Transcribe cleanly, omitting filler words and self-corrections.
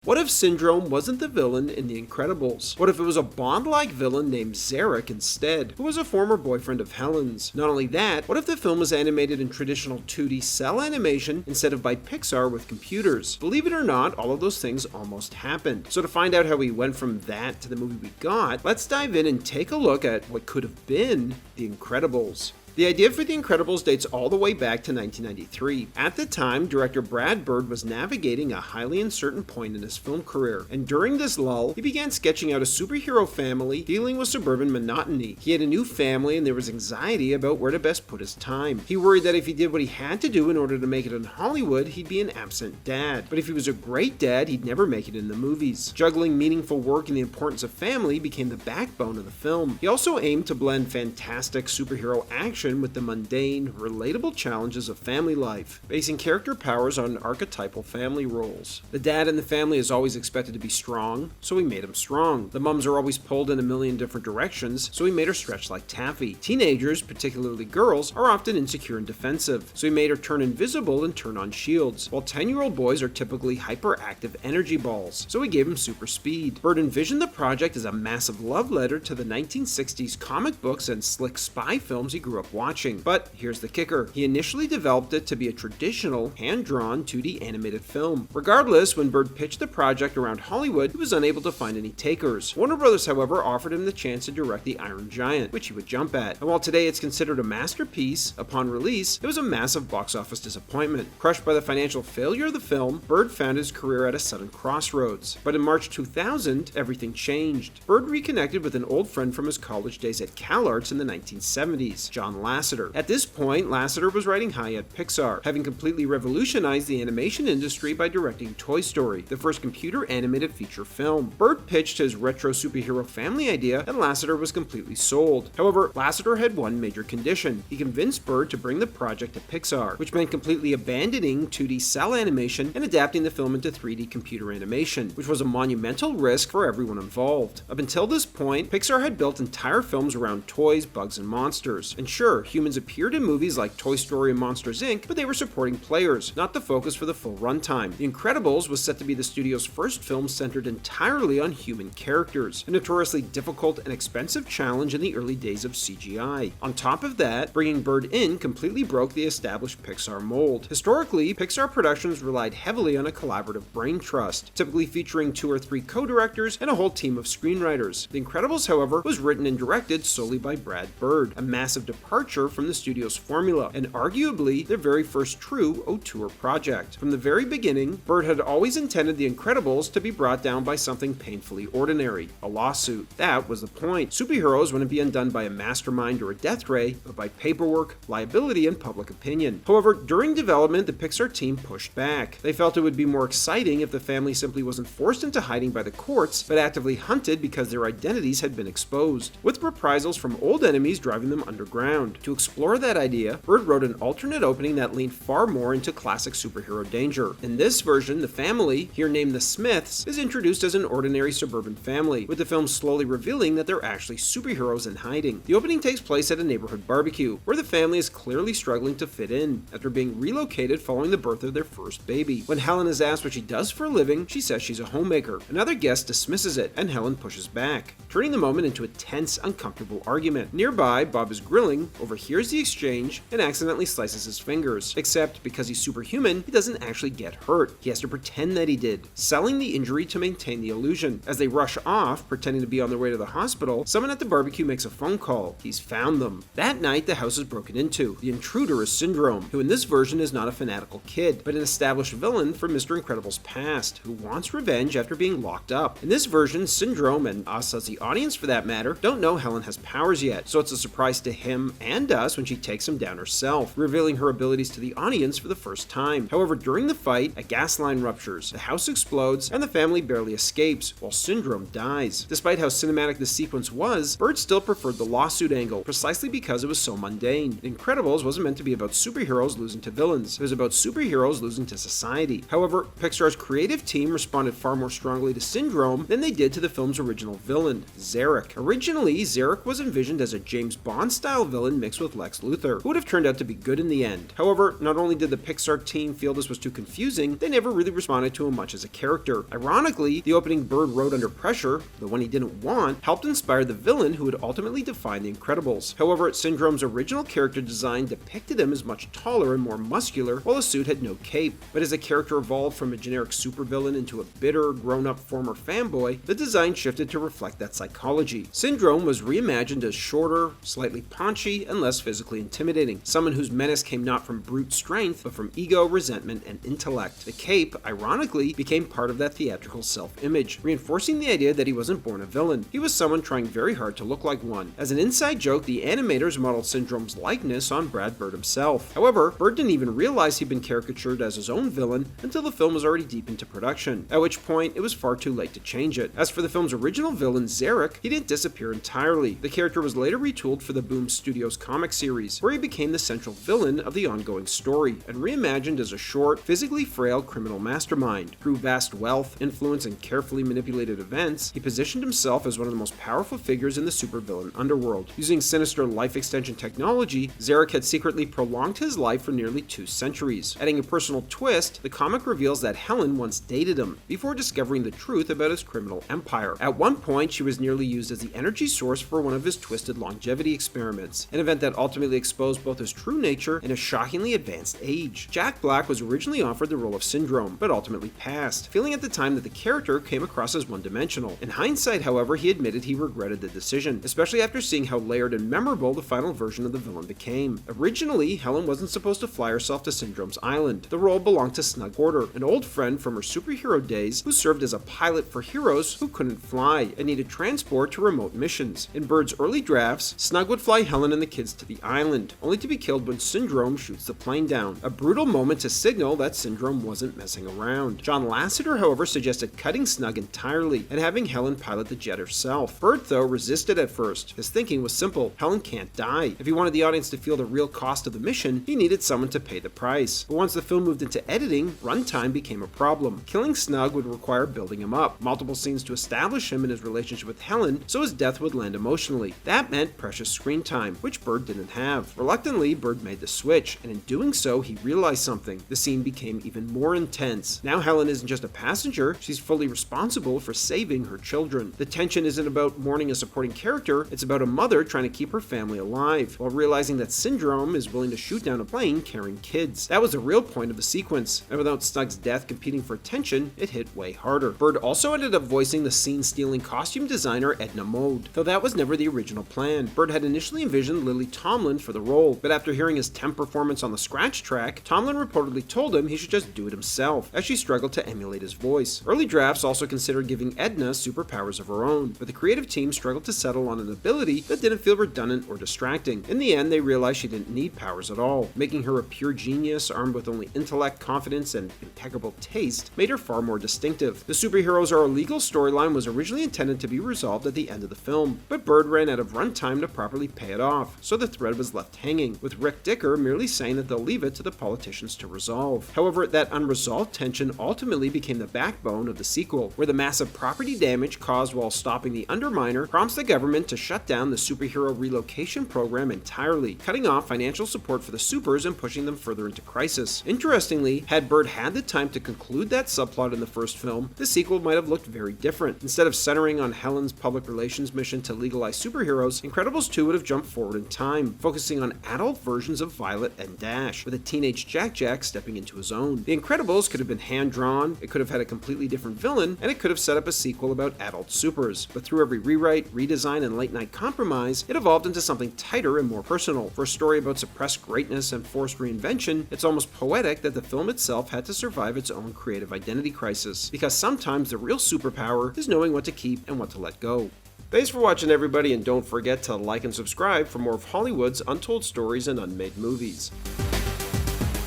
What if Syndrome wasn't the villain in The Incredibles? What if it was a Bond-like villain named Xerek instead, who was a former boyfriend of Helen's? Not only that, what if the film was animated in traditional 2D cell animation instead of by Pixar with computers? Believe it or not, all of those things almost happened. So to find out how we went from that to the movie we got, let's dive in and take a look at what could have been The Incredibles. The idea for The Incredibles dates all the way back to 1993. At the time, director Brad Bird was navigating a highly uncertain point in his film career, and during this lull, he began sketching out a superhero family dealing with suburban monotony. He had a new family and there was anxiety about where to best put his time. He worried that if he did what he had to do in order to make it in Hollywood, he'd be an absent dad. But if he was a great dad, he'd never make it in the movies. Juggling meaningful work and the importance of family became the backbone of the film. He also aimed to blend fantastic superhero action with the mundane, relatable challenges of family life, basing character powers on archetypal family roles. The dad in the family is always expected to be strong, so he made him strong. The mums are always pulled in a million different directions, so he made her stretch like taffy. Teenagers, particularly girls, are often insecure and defensive, so he made her turn invisible and turn on shields, while 10-year-old boys are typically hyperactive energy balls, so he gave them super speed. Bird envisioned the project as a massive love letter to the 1960s comic books and slick spy films he grew up watching. But here's the kicker. He initially developed it to be a traditional, hand-drawn 2D animated film. Regardless, when Bird pitched the project around Hollywood, he was unable to find any takers. Warner Brothers, however, offered him the chance to direct The Iron Giant, which he would jump at. And while today it's considered a masterpiece, upon release, it was a massive box office disappointment. Crushed by the financial failure of the film, Bird found his career at a sudden crossroads. But in March 2000, everything changed. Bird reconnected with an old friend from his college days at CalArts in the 1970s, John Lasseter. At this point, Lasseter was riding high at Pixar, having completely revolutionized the animation industry by directing Toy Story, the first computer-animated feature film. Bird pitched his retro superhero family idea, and Lasseter was completely sold. However, Lasseter had one major condition. He convinced Bird to bring the project to Pixar, which meant completely abandoning 2D cell animation and adapting the film into 3D computer animation, which was a monumental risk for everyone involved. Up until this point, Pixar had built entire films around toys, bugs, and monsters. And sure, humans appeared in movies like Toy Story and Monsters Inc., but they were supporting players, not the focus for the full runtime. The Incredibles was set to be the studio's first film centered entirely on human characters, a notoriously difficult and expensive challenge in the early days of CGI. On top of that, bringing Bird in completely broke the established Pixar mold. Historically, Pixar productions relied heavily on a collaborative brain trust, typically featuring 2 or 3 co-directors and a whole team of screenwriters. The Incredibles, however, was written and directed solely by Brad Bird, a massive departure from the studio's formula, and arguably their very first true auteur project. From the very beginning, Bird had always intended The Incredibles to be brought down by something painfully ordinary, a lawsuit. That was the point. Superheroes wouldn't be undone by a mastermind or a death ray, but by paperwork, liability, and public opinion. However, during development, the Pixar team pushed back. They felt it would be more exciting if the family simply wasn't forced into hiding by the courts, but actively hunted because their identities had been exposed, with reprisals from old enemies driving them underground. To explore that idea, Bird wrote an alternate opening that leaned far more into classic superhero danger. In this version, the family, here named the Smiths, is introduced as an ordinary suburban family, with the film slowly revealing that they're actually superheroes in hiding. The opening takes place at a neighborhood barbecue, where the family is clearly struggling to fit in, after being relocated following the birth of their first baby. When Helen is asked what she does for a living, she says she's a homemaker. Another guest dismisses it, and Helen pushes back, turning the moment into a tense, uncomfortable argument. Nearby, Bob is grilling, overhears the exchange, and accidentally slices his fingers. Except, because he's superhuman, he doesn't actually get hurt. He has to pretend that he did, selling the injury to maintain the illusion. As they rush off, pretending to be on their way to the hospital, someone at the barbecue makes a phone call. He's found them. That night, the house is broken into. The intruder is Syndrome, who in this version is not a fanatical kid, but an established villain from Mr. Incredible's past, who wants revenge after being locked up. In this version, Syndrome, and us as the audience for that matter, don't know Helen has powers yet, so it's a surprise to him and us when she takes him down herself, revealing her abilities to the audience for the first time. However, during the fight, a gas line ruptures, the house explodes, and the family barely escapes, while Syndrome dies. Despite how cinematic the sequence was, Bird still preferred the lawsuit angle, precisely because it was so mundane. The Incredibles wasn't meant to be about superheroes losing to villains, it was about superheroes losing to society. However, Pixar's creative team responded far more strongly to Syndrome than they did to the film's original villain, Xerek. Originally, Xerek was envisioned as a James Bond-style villain mixed with Lex Luthor, who would have turned out to be good in the end. However, not only did the Pixar team feel this was too confusing, they never really responded to him much as a character. Ironically, the opening Bird wrote under pressure, the one he didn't want, helped inspire the villain who would ultimately define the Incredibles. However, Syndrome's original character design depicted him as much taller and more muscular, while the suit had no cape. But as the character evolved from a generic supervillain into a bitter, grown-up former fanboy, the design shifted to reflect that psychology. Syndrome was reimagined as shorter, slightly paunchy, and less physically intimidating, someone whose menace came not from brute strength, but from ego, resentment, and intellect. The cape, ironically, became part of that theatrical self-image, reinforcing the idea that he wasn't born a villain. He was someone trying very hard to look like one. As an inside joke, the animators modeled Syndrome's likeness on Brad Bird himself. However, Bird didn't even realize he'd been caricatured as his own villain until the film was already deep into production, at which point it was far too late to change it. As for the film's original villain, Xerek, he didn't disappear entirely. The character was later retooled for the Boom Studios comic series, where he became the central villain of the ongoing story, and reimagined as a short, physically frail criminal mastermind. Through vast wealth, influence, and carefully manipulated events, he positioned himself as one of the most powerful figures in the supervillain underworld. Using sinister life extension technology, Xerek had secretly prolonged his life for nearly 2 centuries. Adding a personal twist, the comic reveals that Helen once dated him, before discovering the truth about his criminal empire. At one point, she was nearly used as the energy source for one of his twisted longevity experiments, an event that ultimately exposed both his true nature and his shockingly advanced age. Jack Black was originally offered the role of Syndrome, but ultimately passed, feeling at the time that the character came across as one-dimensional. In hindsight, however, he admitted he regretted the decision, especially after seeing how layered and memorable the final version of the villain became. Originally, Helen wasn't supposed to fly herself to Syndrome's island. The role belonged to Snug Porter, an old friend from her superhero days who served as a pilot for heroes who couldn't fly and needed transport to remote missions. In Bird's early drafts, Snug would fly Helen and the kids to the island, only to be killed when Syndrome shoots the plane down, a brutal moment to signal that Syndrome wasn't messing around. John Lasseter, however, suggested cutting Snug entirely and having Helen pilot the jet herself. Bird, though, resisted at first. His thinking was simple: Helen can't die. If he wanted the audience to feel the real cost of the mission, he needed someone to pay the price. But once the film moved into editing, runtime became a problem. Killing Snug would require building him up, multiple scenes to establish him and his relationship with Helen, so his death would land emotionally. That meant precious screen time, which Bird didn't have. Reluctantly, Bird made the switch, and in doing so, he realized something. The scene became even more intense. Now Helen isn't just a passenger, she's fully responsible for saving her children. The tension isn't about mourning a supporting character, it's about a mother trying to keep her family alive, while realizing that Syndrome is willing to shoot down a plane carrying kids. That was the real point of the sequence, and without Snug's death competing for attention, it hit way harder. Bird also ended up voicing the scene-stealing costume designer Edna Mode, though that was never the original plan. Bird had initially envisioned Lily Tomlin for the role, but after hearing his temp performance on the scratch track, Tomlin reportedly told him he should just do it himself, as she struggled to emulate his voice. Early drafts also considered giving Edna superpowers of her own, but the creative team struggled to settle on an ability that didn't feel redundant or distracting. In the end, they realized she didn't need powers at all. Making her a pure genius, armed with only intellect, confidence, and impeccable taste, made her far more distinctive. The Superheroes Are Illegal storyline was originally intended to be resolved at the end of the film, but Bird ran out of runtime to properly pay it off, so the thread was left hanging, with Rick Dicker merely saying that they'll leave it to the politicians to resolve. However, that unresolved tension ultimately became the backbone of the sequel, where the massive property damage caused while stopping the Underminer prompts the government to shut down the superhero relocation program entirely, cutting off financial support for the supers and pushing them further into crisis. Interestingly, had Bird had the time to conclude that subplot in the first film, the sequel might have looked very different. Instead of centering on Helen's public relations mission to legalize superheroes, Incredibles 2 would have jumped forward in time, focusing on adult versions of Violet and Dash, with a teenage Jack stepping into his own. The Incredibles could have been hand-drawn, it could have had a completely different villain, and it could have set up a sequel about adult supers. But through every rewrite, redesign, and late-night compromise, it evolved into something tighter and more personal. For a story about suppressed greatness and forced reinvention, it's almost poetic that the film itself had to survive its own creative identity crisis, because sometimes the real superpower is knowing what to keep and what to let go. Thanks for watching, everybody, and don't forget to like and subscribe for more of Hollywood's untold stories and unmade movies.